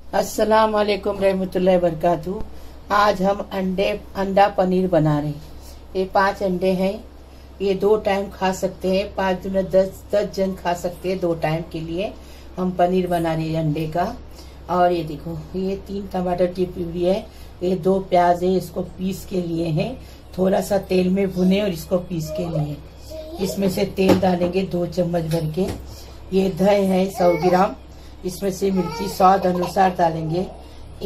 अस्सलाम वालेकुम रहमतुल्लाहि वबरकातुहू। आज हम अंडा पनीर बना रहे हैं। ये 5 अंडे हैं। ये 2 टाइम खा सकते हैं। 5 में 10 जन खा सकते हैं। 2 टाइम के लिए हम पनीर बना रहे हैं अंडे का। और ये देखो, ये 3 टमाटर की प्यूरी है। ये 2 प्याज है, इसको पीस के लिए है। थोड़ा सा तेल में भुने और इसको पीस के लिए। इसमें से तेल डालेंगे 2 चम्मच भर के। ये दही है 100 ग्राम। इसमें से मिर्ची स्वाद अनुसार डालेंगे।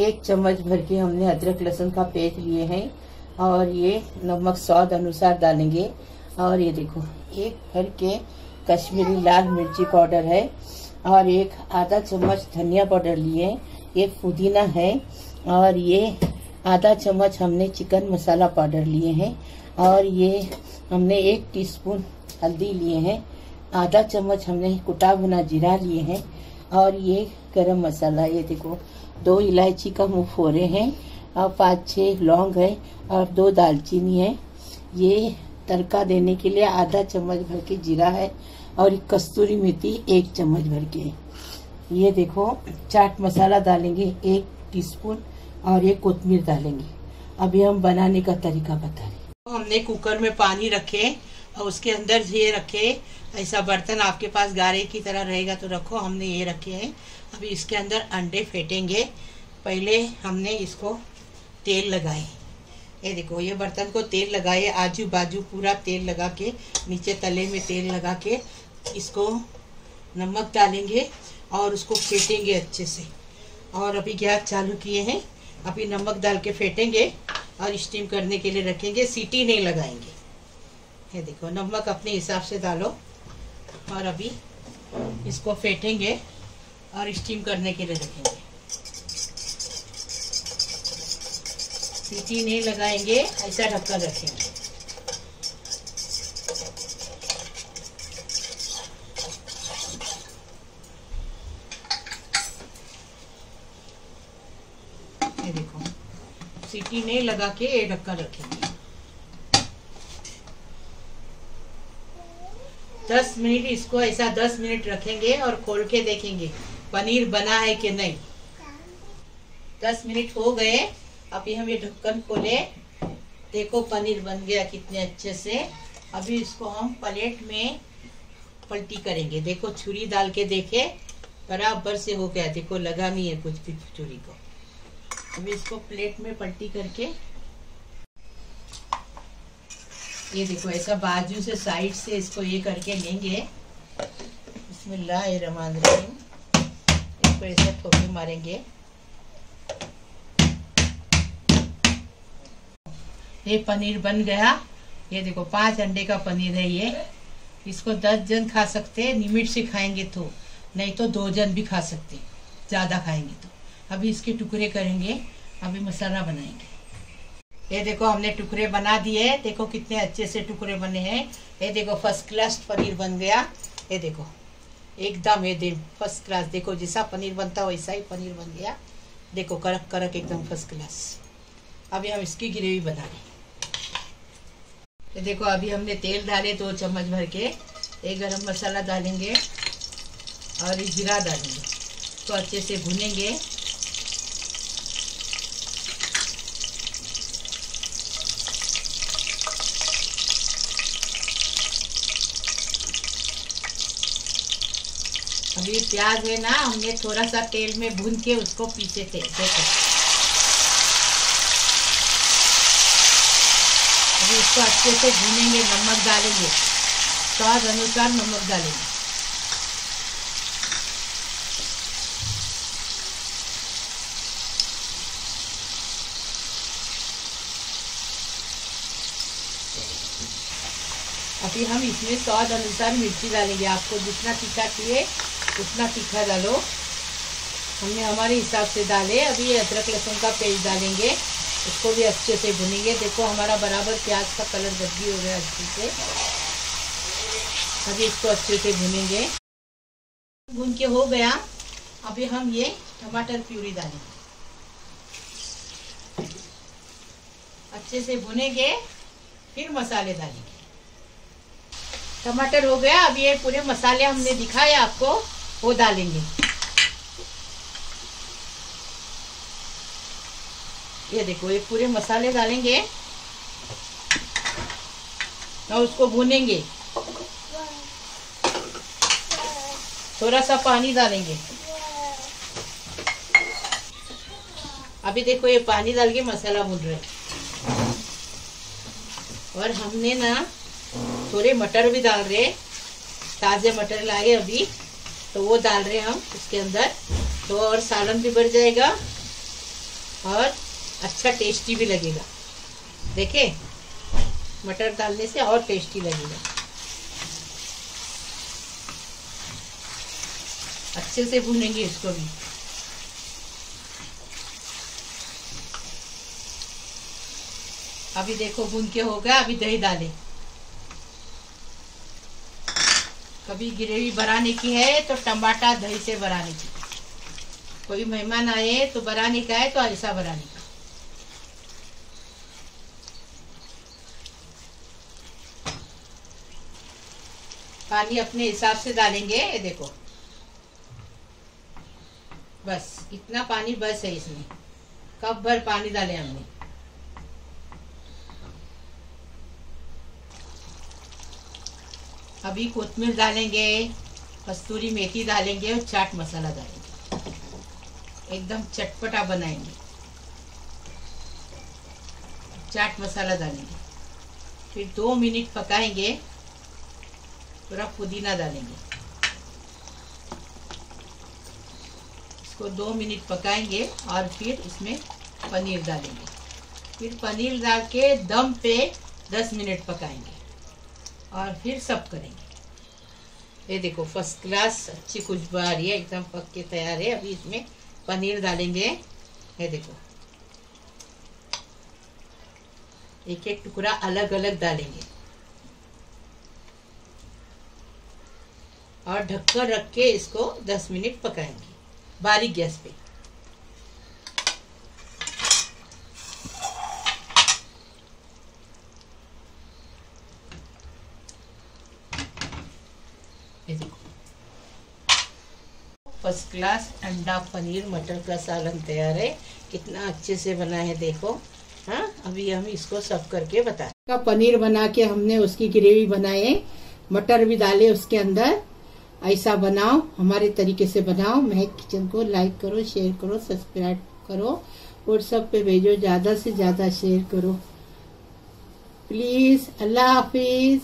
1 चम्मच भर के हमने अदरक लहसुन का पेस्ट लिए हैं। और ये नमक स्वाद अनुसार डालेंगे। और ये देखो, 1 भर के कश्मीरी लाल मिर्ची पाउडर है। और 1 आधा चम्मच धनिया पाउडर लिए। ये पुदीना है। और ये आधा चम्मच हमने चिकन मसाला पाउडर लिए हैं। और ये हमने 1 टीस्पून हल्दी लिए हैं। आधा चम्मच हमने कुटा भुना जीरा लिए हैं। और ये गरम मसाला, ये देखो 2 इलायची का मुंह फोड़े हैं। और 5-6 लौंग है। और 2 दालचीनी है। ये तड़का देने के लिए आधा चम्मच भर के जीरा है। और कस्तूरी मेथी 1 चम्मच भर के। ये देखो, चाट मसाला डालेंगे 1 टीस्पून। और ये कोतमीर डालेंगे। अभी हम बनाने का तरीका बता रहे। हमने कुकर में पानी रखे और उसके अंदर ये रखे। ऐसा बर्तन आपके पास गारे की तरह रहेगा तो रखो। हमने ये रखे हैं। अभी इसके अंदर अंडे फेंटेंगे। पहले हमने इसको तेल लगाए। ये देखो, ये बर्तन को तेल लगाए, आजू बाजू पूरा तेल लगा के, नीचे तले में तेल लगा के इसको नमक डालेंगे और उसको फेंटेंगे अच्छे से। और अभी गैस चालू किए हैं। अभी नमक डाल के फेंटेंगे और स्टीम करने के लिए रखेंगे। सीटी नहीं लगाएंगे। ये देखो, नमक अपने हिसाब से डालो। और अभी इसको फेंटेंगे और स्टीम करने के लिए रखेंगे। सीटी नहीं लगाएंगे, ऐसा ढक्कन रखेंगे। ये देखो, सीटी नहीं लगा के ये ढक्कन रखेंगे। 10 मिनट इसको ऐसा 10 मिनट रखेंगे और खोल के देखेंगे पनीर बना है कि नहीं। 10 मिनट हो गए। अभी हम ये ढक्कन खोले। देखो, पनीर बन गया कितने अच्छे से। अभी इसको हम प्लेट में पलटी करेंगे। देखो, छुरी डाल के देखे, बराबर से हो गया। देखो, लगा नहीं है कुछ भी छुरी को। अभी इसको प्लेट में पलटी करके, ये देखो, ऐसा बाजू से साइड से इसको ये करके लेंगे। बिस्मिल्लाहिर्रहमानिर्रहीम। इसको ऐसे ठोके मारेंगे। ये पनीर बन गया। ये देखो, 5 अंडे का पनीर है ये। इसको 10 जन खा सकते हैं। लिमिट से खाएंगे तो, नहीं तो 2 जन भी खा सकते, ज्यादा खाएंगे तो। अभी इसके टुकड़े करेंगे। अभी मसाला बनाएंगे। ये देखो, हमने टुकड़े बना दिए। देखो कितने अच्छे से टुकड़े बने हैं। ये देखो, फर्स्ट क्लास पनीर बन गया। ये देखो, एकदम ये फर्स्ट क्लास। देखो, जैसा पनीर बनता वैसा ही पनीर बन गया। देखो, कड़क कड़क एकदम फर्स्ट क्लास। अभी हम इसकी ग्रेवी बना रहे हैं। ये देखो, अभी हमने तेल डाले 2 चम्मच भर के। एक गरम मसाला डालेंगे और ये जीरा डालेंगे। तो अच्छे से भुनेंगे। अभी प्याज है ना, हमने थोड़ा सा तेल में भून के उसको पीछे थे। देखो, अभी इसको अच्छे से भूनेंगे। नमक डालेंगे, स्वाद अनुसार नमक डालेंगे। अभी हम इसमें स्वाद अनुसार मिर्ची डालेंगे। आपको जितना तीखा चाहिए उतना तीखा डालो। हमने हमारे हिसाब से डाले। अभी ये अदरक लहसुन का पेस्ट डालेंगे। उसको भी अच्छे से भुनेंगे। देखो, हमारा बराबर प्याज का कलर बदली हो गया अच्छे से। अभी इसको अच्छे से भुनेंगे। भुन के हो गया। अभी हम ये टमाटर प्यूरी डालेंगे। अच्छे से भुनेंगे, फिर मसाले डालेंगे। टमाटर हो गया। अब ये पूरे मसाले हमने दिखाए आपको, वो डालेंगे। ये देखो, ये पूरे मसाले डालेंगे और उसको भूनेंगे। थोड़ा सा पानी डालेंगे। अभी देखो, ये पानी डाल के मसाला भून रहे हैं। और हमने ना थोड़े मटर भी डाल रहे, ताजे मटर लाए अभी, तो वो डाल रहे हम उसके अंदर, तो और सालन भी बढ़ जाएगा और अच्छा टेस्टी भी लगेगा। देखे, मटर डालने से और टेस्टी लगेगा। अच्छे से भूनेंगे इसको भी। अभी देखो भून के हो गया। अभी दही डालें। कभी ग्रेवी बनाने की है तो टमाटर दही से बनाने की। कोई मेहमान आए तो बनाने का है तो ऐसा बनाने का। पानी अपने हिसाब से डालेंगे। ये देखो, बस इतना पानी बस है इसमें। कप भर पानी डाले हमने। अभी कोतमीर डालेंगे, कस्तूरी मेथी डालेंगे और चाट मसाला डालेंगे। एकदम चटपटा बनाएंगे। चाट मसाला डालेंगे, फिर 2 मिनट पकाएंगे। थोड़ा पुदीना डालेंगे, इसको 2 मिनट पकाएंगे और फिर इसमें पनीर डालेंगे। फिर पनीर डाल के दम पे 10 मिनट पकाएंगे और फिर सब करेंगे। ये देखो, फर्स्ट क्लास अच्छी खुशबू आ रही है, एकदम पक के तैयार है। अभी इसमें पनीर डालेंगे। ये देखो, एक एक टुकड़ा अलग अलग डालेंगे और ढककर रख के इसको 10 मिनट पकाएंगे बारीक गैस पे। ये देखो, फर्स्ट क्लास अंडा पनीर मटर का सालन तैयार है। कितना अच्छे से बना है देखो। हाँ, अभी हम इसको सर्व करके बताएं। का पनीर बना के हमने उसकी ग्रेवी बनाए, मटर भी डाले उसके अंदर। ऐसा बनाओ, हमारे तरीके से बनाओ। महक किचन को लाइक करो, शेयर करो, सब्सक्राइब करो, व्हाट्सएप पे भेजो, ज्यादा से ज्यादा शेयर करो प्लीज। अल्लाह हाफिज।